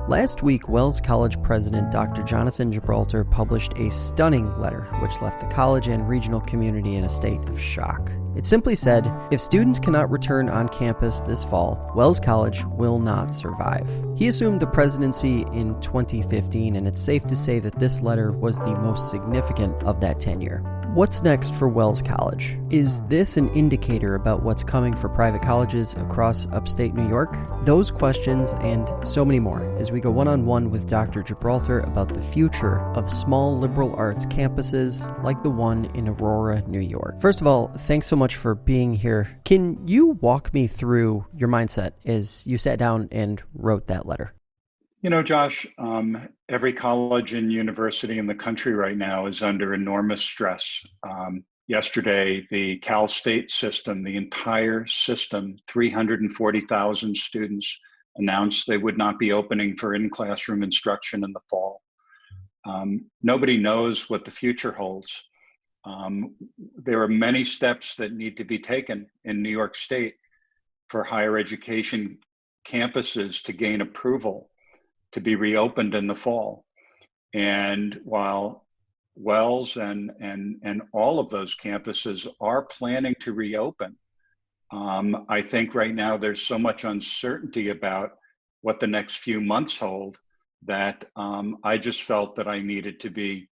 Last week, Wells College President Dr. Jonathan Gibralter published a stunning letter which left the college and regional community in a state of shock. It simply said, if students cannot return on campus this fall, Wells College will not survive. He assumed the presidency in 2015, and it's safe to say that this letter was the most significant of that tenure. What's next for Wells College? Is this an indicator about what's coming for private colleges across upstate New York? Those questions and so many more as we go one-on-one with Dr. Gibralter about the future of small liberal arts campuses like the one in Aurora, New York. First of all, thanks so much for being here. Can you walk me through your mindset as you sat down and wrote that letter? You know, Josh, every college and university in the country right now is under enormous stress. Yesterday, the Cal State system, the entire system, 340,000 students announced they would not be opening for in-classroom instruction in the fall. Nobody knows what the future holds. There are many steps that need to be taken in New York State for higher education campuses to gain approval to be reopened in the fall. And while Wells and all of those campuses are planning to reopen, I think right now there's so much uncertainty about what the next few months hold that I just felt that I needed to be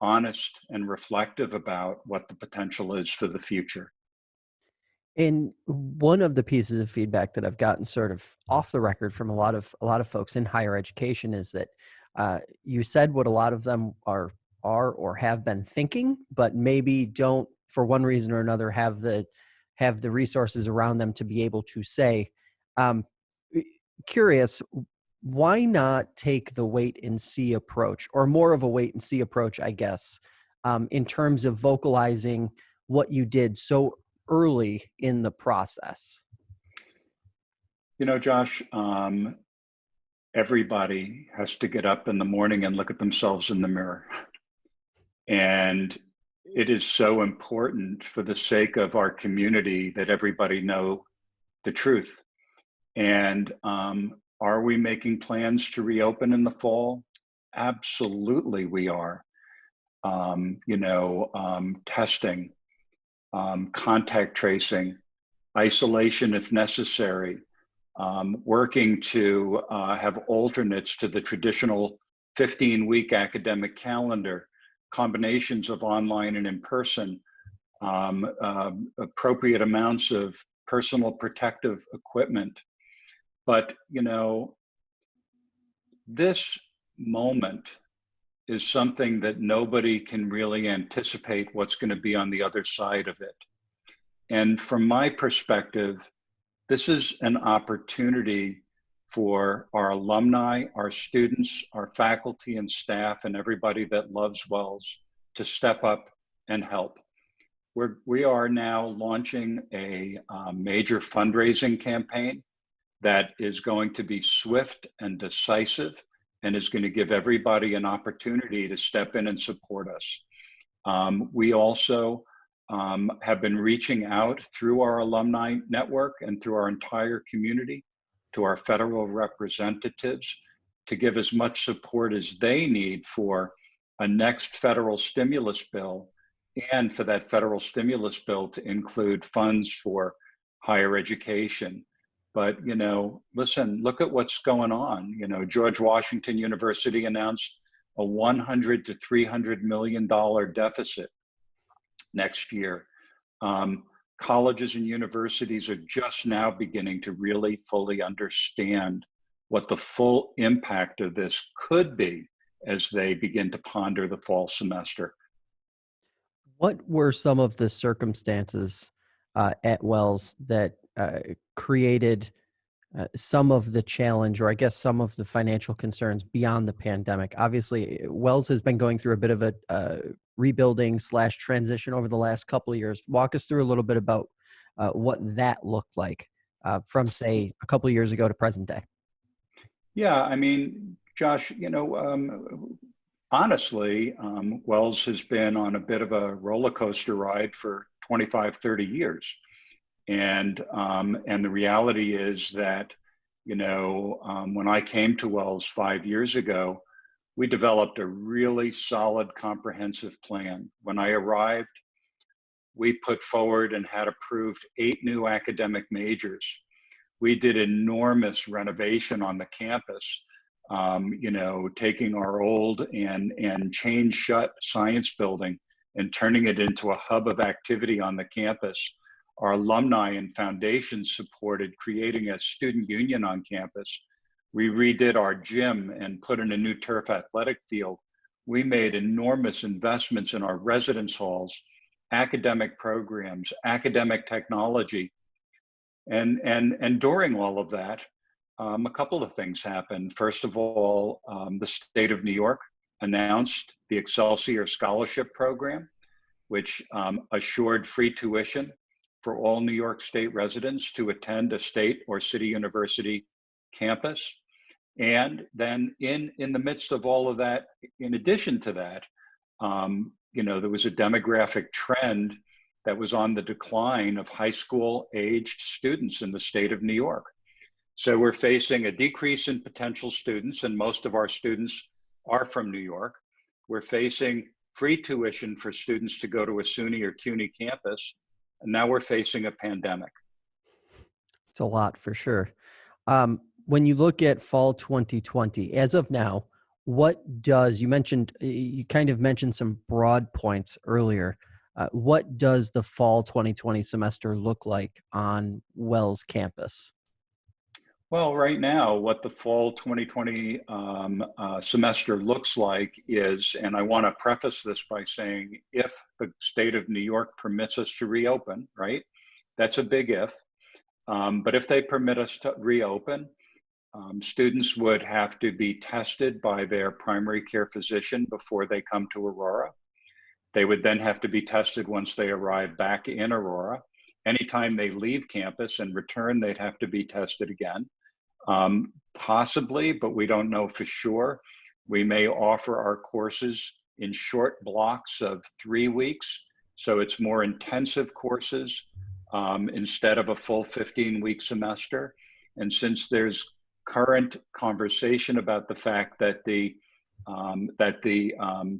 honest and reflective about what the potential is for the future. And one of the pieces of feedback that I've gotten sort of off the record from a lot of folks in higher education is that you said what a lot of them are or have been thinking, but maybe don't, for one reason or another, have the resources around them to be able to say. Curious, why not take the wait and see approach, or more of a wait and see approach, I guess, in terms of vocalizing what you did so early in the process? You know, Josh, everybody has to get up in the morning and look at themselves in the mirror. And it is so important for the sake of our community that everybody know the truth. And are we making plans to reopen in the fall? Absolutely, we are. Testing, contact tracing, isolation if necessary, working to have alternates to the traditional 15-week academic calendar, combinations of online and in-person, appropriate amounts of personal protective equipment. But, this moment is something that nobody can really anticipate what's going to be on the other side of it. And from my perspective, this is an opportunity for our alumni, our students, our faculty and staff, and everybody that loves Wells to step up and help. We are now launching a major fundraising campaign that is going to be swift and decisive and is going to give everybody an opportunity to step in and support us. We also have been reaching out through our alumni network and through our entire community to our federal representatives to give as much support as they need for a next federal stimulus bill, and for that federal stimulus bill to include funds for higher education. But, listen, look at what's going on. George Washington University announced a $100 to $300 million deficit next year. Colleges and universities are just now beginning to really fully understand what the full impact of this could be as they begin to ponder the fall semester. What were some of the circumstances at Wells that created some of the challenge, or I guess some of the financial concerns beyond the pandemic? Obviously, Wells has been going through a bit of a rebuilding / transition over the last couple of years. Walk us through a little bit about what that looked like from, say, a couple of years ago to present day. Yeah, I mean, Josh, honestly, Wells has been on a bit of a roller coaster ride for 25, 30 years. And the reality is that When I came to Wells 5 years ago, we developed a really solid, comprehensive plan. When I arrived, we put forward and had approved 8 new academic majors. We did enormous renovation on the campus, taking our old and chain shut science building and turning it into a hub of activity on the campus. Our alumni and foundation supported creating a student union on campus. We redid our gym and put in a new turf athletic field. We made enormous investments in our residence halls, academic programs, academic technology. And during all of that, a couple of things happened. First of all, the state of New York announced the Excelsior Scholarship Program, which assured free tuition for all New York State residents to attend a state or city university campus. And then in the midst of all of that, in addition to that, there was a demographic trend that was on the decline of high school aged students in the state of New York. So we're facing a decrease in potential students, and most of our students are from New York. We're facing free tuition for students to go to a SUNY or CUNY campus, and now we're facing a pandemic. It's a lot for sure. When you look at fall 2020, as of now, you kind of mentioned some broad points earlier. What does the fall 2020 semester look like on Wells campus? Well, right now, what the fall 2020 semester looks like is, and I want to preface this by saying, if the state of New York permits us to reopen, right? That's a big if. But if they permit us to reopen, students would have to be tested by their primary care physician before they come to Aurora. They would then have to be tested once they arrive back in Aurora. Anytime they leave campus and return, they'd have to be tested again. Possibly, but we don't know for sure. We may offer our courses in short blocks of 3 weeks. So it's more intensive courses instead of a full 15-week semester. And since there's current conversation about the fact that the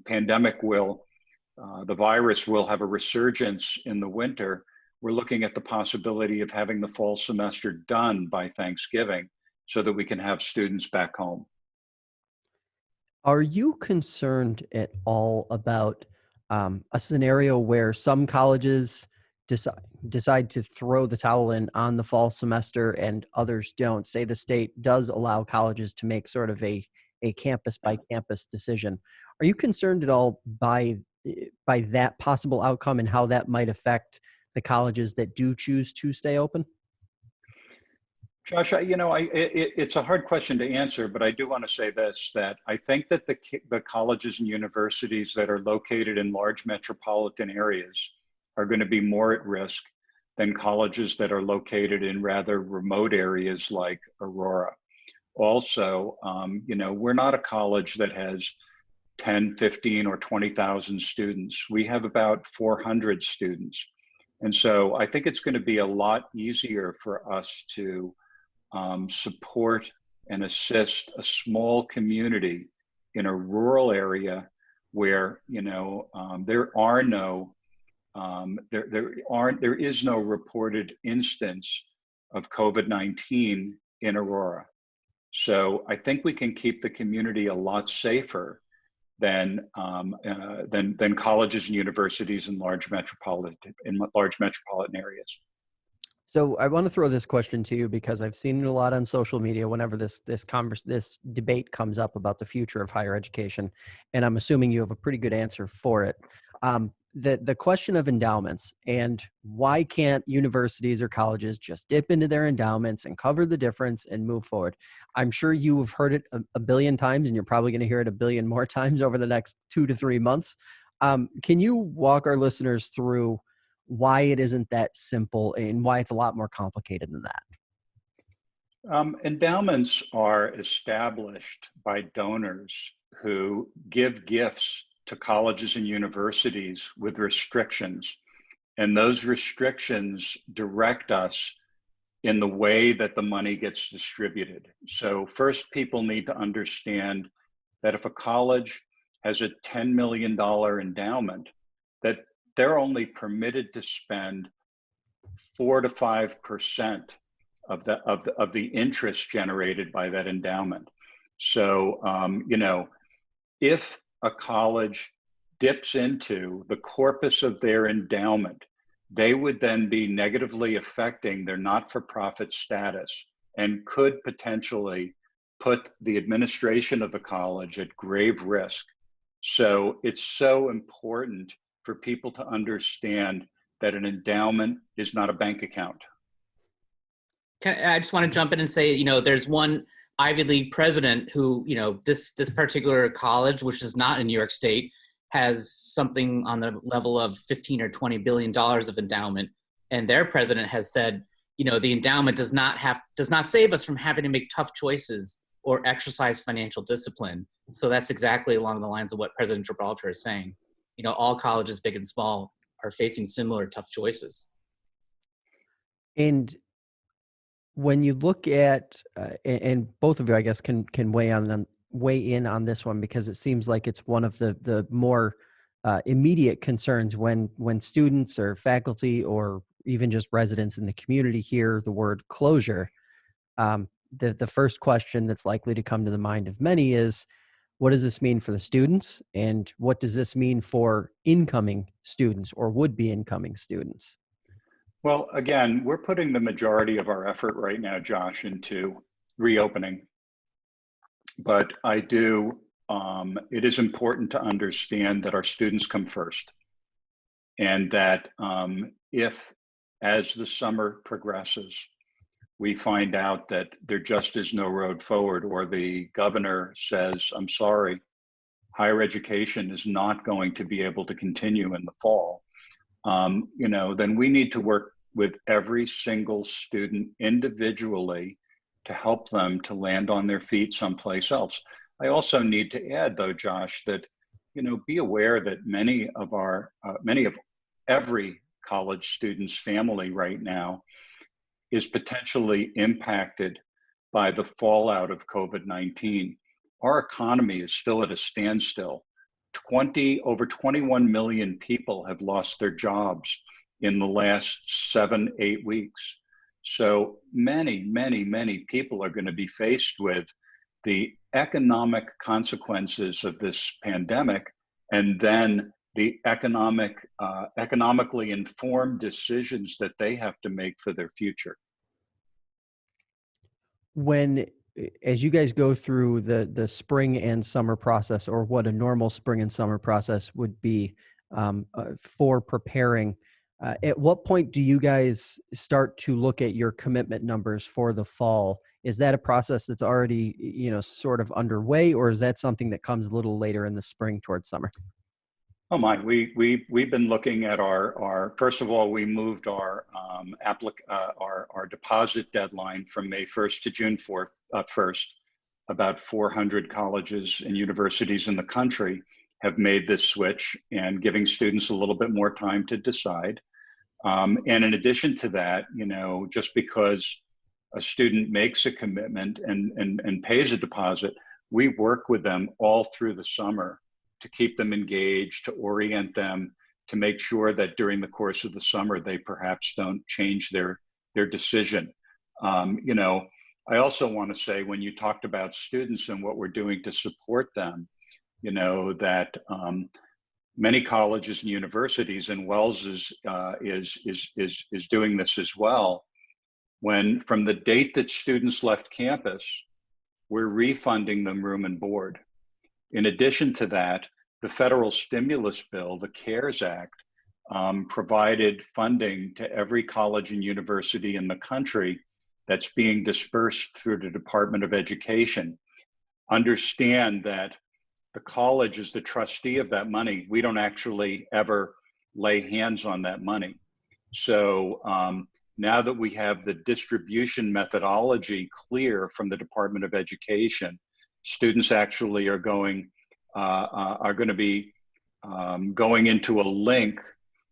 pandemic the virus will have a resurgence in the winter, we're looking at the possibility of having the fall semester done by Thanksgiving so that we can have students back home. Are you concerned at all about a scenario where some colleges decide to throw the towel in on the fall semester and others don't? Say the state does allow colleges to make sort of a campus by campus decision. Are you concerned at all by that possible outcome and how that might affect the colleges that do choose to stay open? Josh, it's a hard question to answer, but I do want to say this, that I think that the colleges and universities that are located in large metropolitan areas are going to be more at risk than colleges that are located in rather remote areas like Aurora. Also, we're not a college that has 10, 15, or 20,000 students. We have about 400 students. And so I think it's going to be a lot easier for us to support and assist a small community in a rural area where there is no reported instance of COVID-19 in Aurora. So I think we can keep the community a lot safer than colleges and universities in large metropolitan areas. So I want to throw this question to you because I've seen it a lot on social media whenever this debate comes up about the future of higher education, and I'm assuming you have a pretty good answer for it. The question of endowments and why can't universities or colleges just dip into their endowments and cover the difference and move forward? I'm sure you have heard it a billion times, and you're probably going to hear it a billion more times over the next 2 to 3 months. Can you walk our listeners through why it isn't that simple and why it's a lot more complicated than that? Endowments are established by donors who give gifts to colleges and universities with restrictions. And those restrictions direct us in the way that the money gets distributed. So first, people need to understand that if a college has a $10 million endowment, that they're only permitted to spend 4 to 5% of the interest generated by that endowment. So, if a college dips into the corpus of their endowment, they would then be negatively affecting their not-for-profit status and could potentially put the administration of the college at grave risk. So it's so important for people to understand that an endowment is not a bank account. I just want to jump in and say, there's one Ivy League president who, this particular college, which is not in New York State, has something on the level of 15 or $20 billion of endowment. And their president has said, the endowment does not save us from having to make tough choices or exercise financial discipline. So that's exactly along the lines of what President Gibralter is saying. All colleges, big and small, are facing similar tough choices. And when you look at, and both of you, I guess, can weigh in on this one, because it seems like it's one of the more immediate concerns when students or faculty or even just residents in the community hear the word closure. The first question that's likely to come to the mind of many is, what does this mean for the students, and what does this mean for incoming students or would-be incoming students? Well, again, we're putting the majority of our effort right now, Josh, into reopening. But it is important to understand that our students come first. And that if, as the summer progresses, we find out that there just is no road forward, or the governor says, I'm sorry, higher education is not going to be able to continue in the fall, then we need to work with every single student individually to help them to land on their feet someplace else. I also need to add, though, Josh, that, be aware that many of every college student's family right now is potentially impacted by the fallout of COVID-19. Our economy is still at a standstill. Over 21 million people have lost their jobs in the last 7-8 weeks. So many, many, many people are going to be faced with the economic consequences of this pandemic, and then the economically informed decisions that they have to make for their future. As you guys go through the spring and summer process, or what a normal spring and summer process would be for preparing, at what point do you guys start to look at your commitment numbers for the fall? Is that a process that's already, sort of underway, or is that something that comes a little later in the spring towards summer? Oh my, we've been looking at our first of all, we moved our deposit deadline from May 1st to June 1st. About 400 colleges and universities in the country have made this switch, and giving students a little bit more time to decide. And in addition to that, just because a student makes a commitment and pays a deposit, we work with them all through the summer to keep them engaged, to orient them, to make sure that during the course of the summer, they perhaps don't change their decision. I also want to say, when you talked about students and what we're doing to support them, that many colleges and universities, and Wells is doing this as well. When from the date that students left campus, we're refunding them room and board. In addition to that, the federal stimulus bill, the CARES Act, provided funding to every college and university in the country that's being dispersed through the Department of Education. Understand that the college is the trustee of that money. We don't actually ever lay hands on that money. So now that we have the distribution methodology clear from the Department of Education, students actually are going to be going into a link,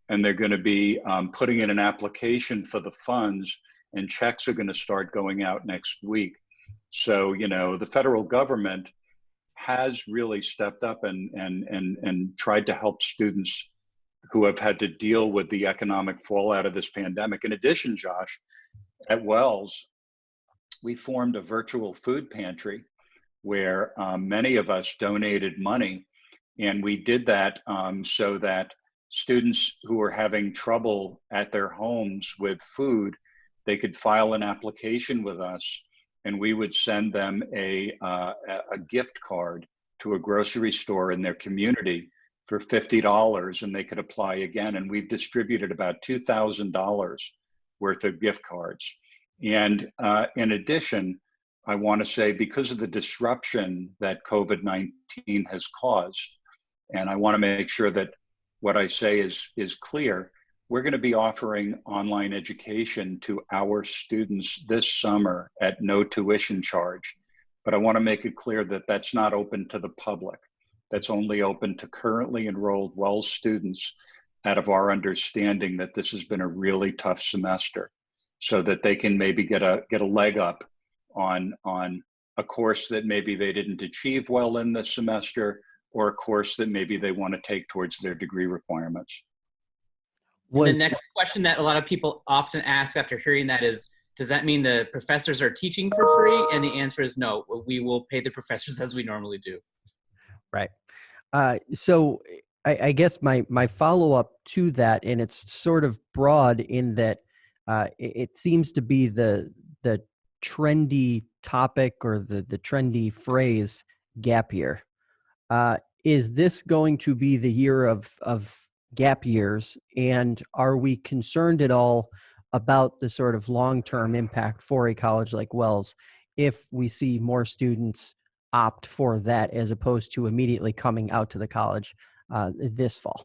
and they're going to be putting in an application for the funds, and checks are going to start going out next week. So, the federal government has really stepped up and tried to help students who have had to deal with the economic fallout of this pandemic. In addition, Josh, at Wells, we formed a virtual food pantry where many of us donated money. And we did that so that students who were having trouble at their homes with food, they could file an application with us, and we would send them a gift card to a grocery store in their community for $50, and they could apply again. And we've distributed about $2,000 worth of gift cards. And in addition, I want to say, because of the disruption that COVID-19 has caused, and I want to make sure that what I say is clear, we're going to be offering online education to our students this summer at no tuition charge. But I want to make it clear that that's not open to the public. That's only open to currently enrolled Wells students, out of our understanding that this has been a really tough semester, so that they can maybe get a leg up on a course that maybe they didn't achieve well in this semester, or a course that maybe they want to take towards their degree requirements. And the next question that a lot of people often ask after hearing that is, does that mean the professors are teaching for free? And the answer is no, we will pay the professors as we normally do. Right. So I guess my follow-up to that, and it's sort of broad in that it seems to be the trendy topic, or the trendy phrase, gap year. Is this going to be the year of gap years? And are we concerned at all about the sort of long-term impact for a college like Wells if we see more students opt for that as opposed to immediately coming out to the college this fall?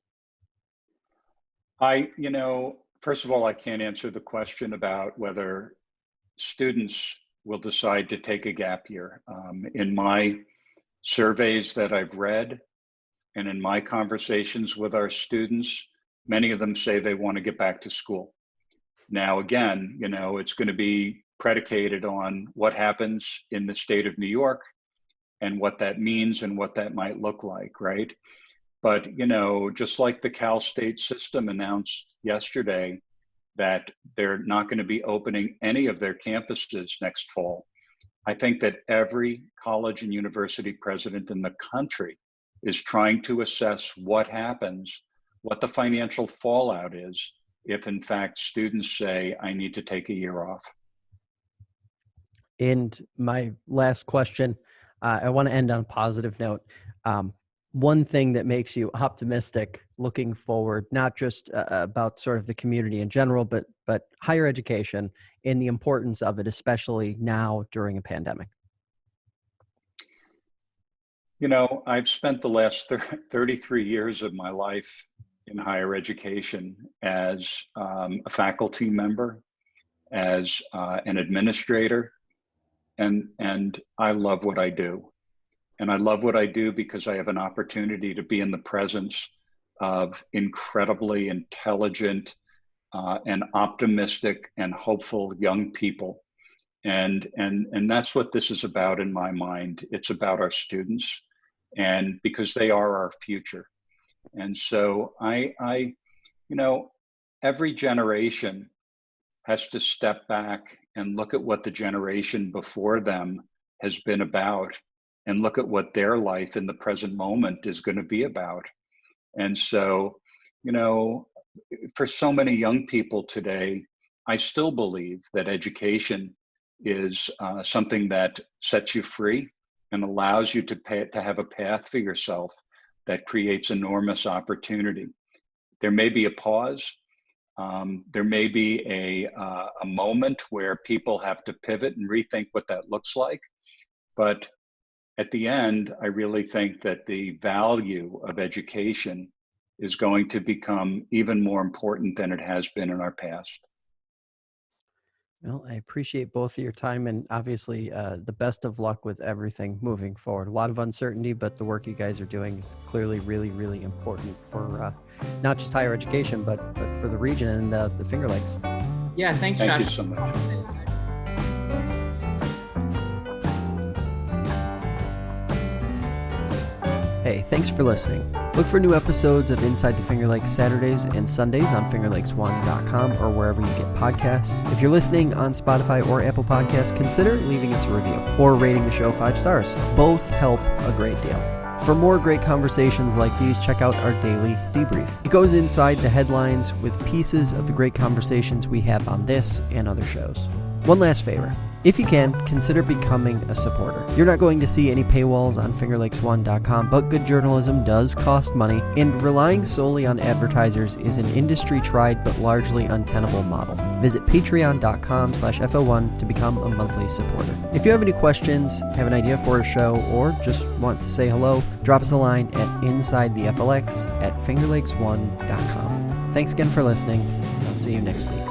First of all, I can't answer the question about whether students will decide to take a gap year. In my surveys that I've read, and in my conversations with our students, many of them say they want to get back to school. Now, again, it's going to be predicated on what happens in the state of New York and what that means and what that might look like, right? But, just like the Cal State system announced yesterday that they're not going to be opening any of their campuses next fall, I think that every college and university president in the country is trying to assess what happens, what the financial fallout is, if in fact students say, I need to take a year off. And my last question, I want to end on a positive note. One thing that makes you optimistic looking forward, not just about sort of the community in general, but higher education and the importance of it, especially now during a pandemic. I've spent the last 33 years of my life in higher education as a faculty member, as an administrator, and I love what I do. And I love what I do because I have an opportunity to be in the presence of incredibly intelligent and optimistic and hopeful young people. And that's what this is about in my mind. It's about our students, and because they are our future. And so every generation has to step back and look at what the generation before them has been about, and look at what their life in the present moment is going to be about. And so, for so many young people today, I still believe that education is something that sets you free and allows you to have a path for yourself that creates enormous opportunity. There may be a pause. There may be a moment where people have to pivot and rethink what that looks like. But at the end, I really think that the value of education is going to become even more important than it has been in our past. Well, I appreciate both of your time, and obviously the best of luck with everything moving forward. A lot of uncertainty, but the work you guys are doing is clearly really, really important for not just higher education, but for the region and the Finger Lakes. Yeah, thanks, Thank Josh. you so much. Hey, thanks for listening. Look for new episodes of Inside the Finger Lakes Saturdays and Sundays on fingerlakes1.com or wherever you get podcasts. If you're listening on Spotify or Apple Podcasts, consider leaving us a review or rating the show 5 stars. Both help a great deal. For more great conversations like these, check out our daily debrief. It goes inside the headlines with pieces of the great conversations we have on this and other shows. One last favor. If you can, consider becoming a supporter. You're not going to see any paywalls on fingerlakes1.com, but good journalism does cost money, and relying solely on advertisers is an industry-tried but largely untenable model. Visit patreon.com/FL1 to become a monthly supporter. If you have any questions, have an idea for a show, or just want to say hello, drop us a line at insidetheflx@fingerlakes1.com. Thanks again for listening, and I'll see you next week.